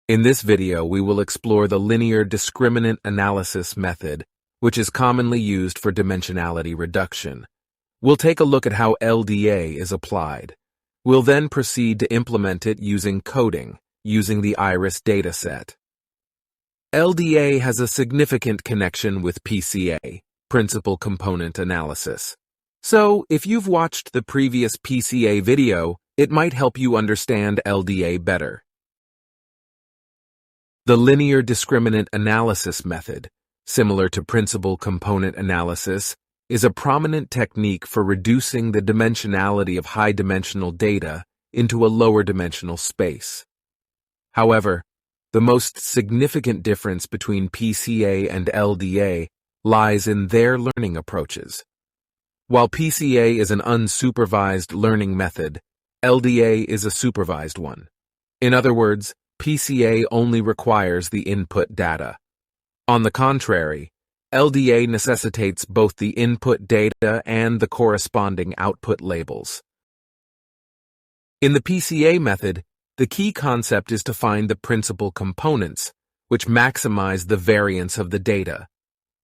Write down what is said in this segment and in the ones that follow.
In this video, we will explore the Linear Discriminant Analysis method, which is commonly used for dimensionality reduction. We'll take a look at how LDA is applied. We'll then proceed to implement it using coding, using the iris dataset. LDA has a significant connection with PCA, Principal Component Analysis. So, if you've watched the previous PCA video, it might help you understand LDA better. The Linear Discriminant Analysis method, similar to Principal Component Analysis, is a prominent technique for reducing the dimensionality of high-dimensional data into a lower-dimensional space. However, the most significant difference between PCA and LDA lies in their learning approaches. While PCA is an unsupervised learning method, LDA is a supervised one. In other words, PCA only requires the input data. On the contrary, LDA necessitates both the input data and the corresponding output labels. In the PCA method, the key concept is to find the principal components, which maximize the variance of the data.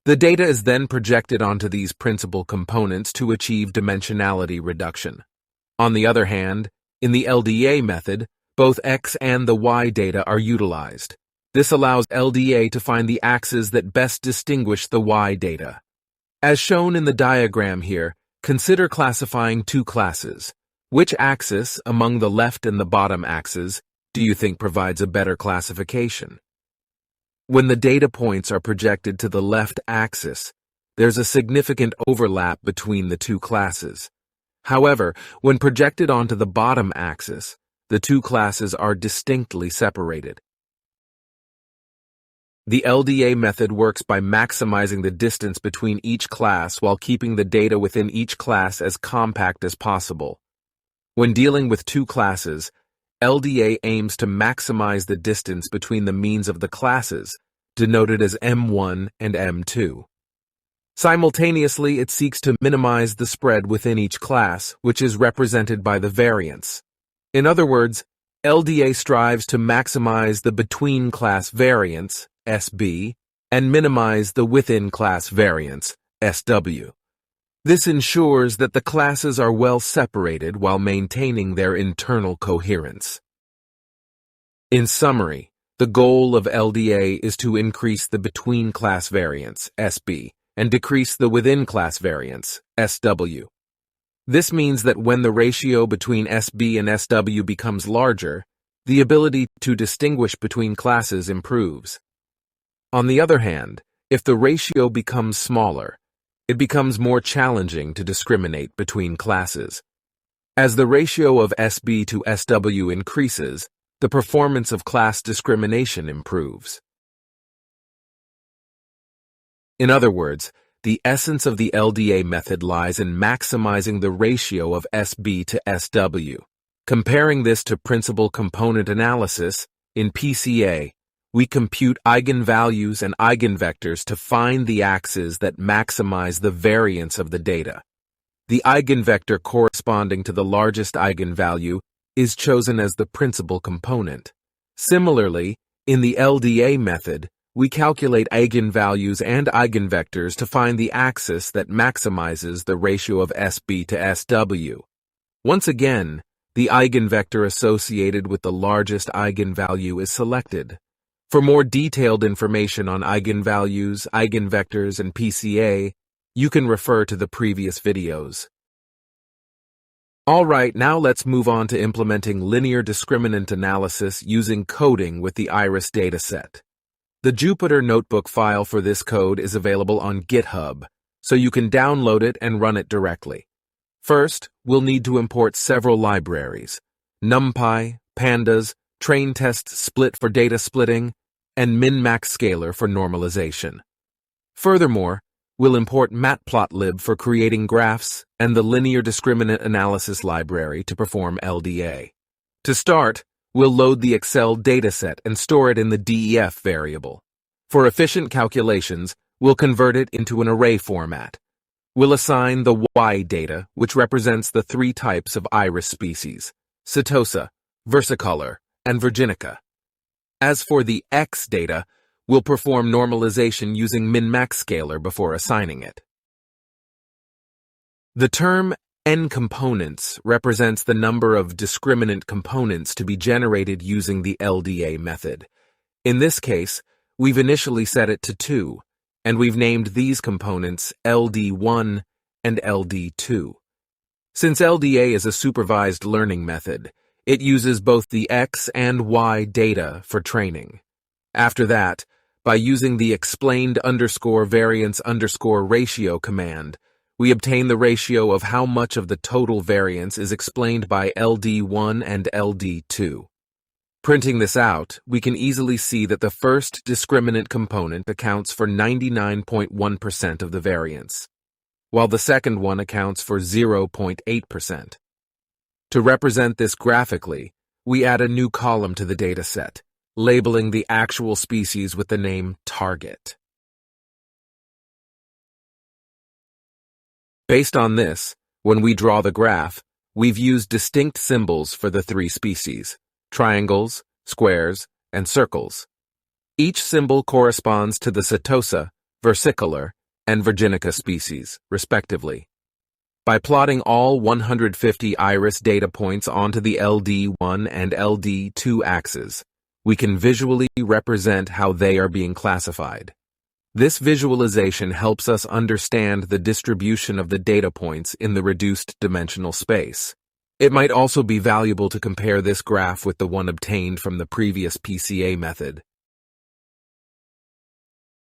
The data is then projected onto these principal components to achieve dimensionality reduction. On the other hand, in the LDA method, both X and the Y data are utilized. This allows LDA to find the axes that best distinguish the Y data. As shown in the diagram here, consider classifying two classes. Which axis, among the left and the bottom axes, do you think provides a better classification? When the data points are projected to the left axis, there's a significant overlap between the two classes. However, when projected onto the bottom axis, the two classes are distinctly separated. The LDA method works by maximizing the distance between each class while keeping the data within each class as compact as possible. When dealing with two classes, LDA aims to maximize the distance between the means of the classes, denoted as M1 and M2. Simultaneously, it seeks to minimize the spread within each class, which is represented by the variance. In other words, LDA strives to maximize the between-class variance, SB, and minimize the within-class variance, SW. This ensures that the classes are well separated while maintaining their internal coherence. In summary, the goal of LDA is to increase the between-class variance, SB, and decrease the within-class variance, SW. This means that when the ratio between SB and SW becomes larger, the ability to distinguish between classes improves. On the other hand, if the ratio becomes smaller, it becomes more challenging to discriminate between classes. As the ratio of SB to SW increases, the performance of class discrimination improves. In other words, the essence of the LDA method lies in maximizing the ratio of SB to SW. Comparing this to Principal Component Analysis, in PCA, we compute eigenvalues and eigenvectors to find the axes that maximize the variance of the data. The eigenvector corresponding to the largest eigenvalue is chosen as the principal component. Similarly, in the LDA method, we calculate eigenvalues and eigenvectors to find the axis that maximizes the ratio of SB to SW. Once again, the eigenvector associated with the largest eigenvalue is selected. For more detailed information on eigenvalues, eigenvectors, and PCA, you can refer to the previous videos. Alright, now let's move on to implementing linear discriminant analysis using coding with the iris dataset. The Jupyter Notebook file for this code is available on GitHub, so you can download it and run it directly. First, we'll need to import several libraries: NumPy, Pandas, Train Test Split for data splitting, and Min-Max Scaler for normalization. Furthermore, we'll import Matplotlib for creating graphs and the Linear Discriminant Analysis library to perform LDA. To start, we'll load the Excel dataset and store it in the DEF variable. For efficient calculations, we'll convert it into an array format. We'll assign the Y data, which represents the three types of iris species: Setosa, Versicolor, and Virginica. As for the X data, we'll perform normalization using min-max scalar before assigning it. The term N components represents the number of discriminant components to be generated using the LDA method. In this case, we've initially set it to 2, and we've named these components LD1 and LD2. Since LDA is a supervised learning method, it uses both the X and Y data for training. After that, by using the explained_variance_ratio command, we obtain the ratio of how much of the total variance is explained by LD1 and LD2. Printing this out, we can easily see that the first discriminant component accounts for 99.1% of the variance, while the second one accounts for 0.8%. To represent this graphically, we add a new column to the dataset, labeling the actual species with the name target. Based on this, when we draw the graph, we've used distinct symbols for the 3 species: triangles, squares, and circles. Each symbol corresponds to the setosa, versicolor, and virginica species, respectively. By plotting all 150 iris data points onto the LD1 and LD2 axes, we can visually represent how they are being classified. This visualization helps us understand the distribution of the data points in the reduced dimensional space. It might also be valuable to compare this graph with the one obtained from the previous PCA method.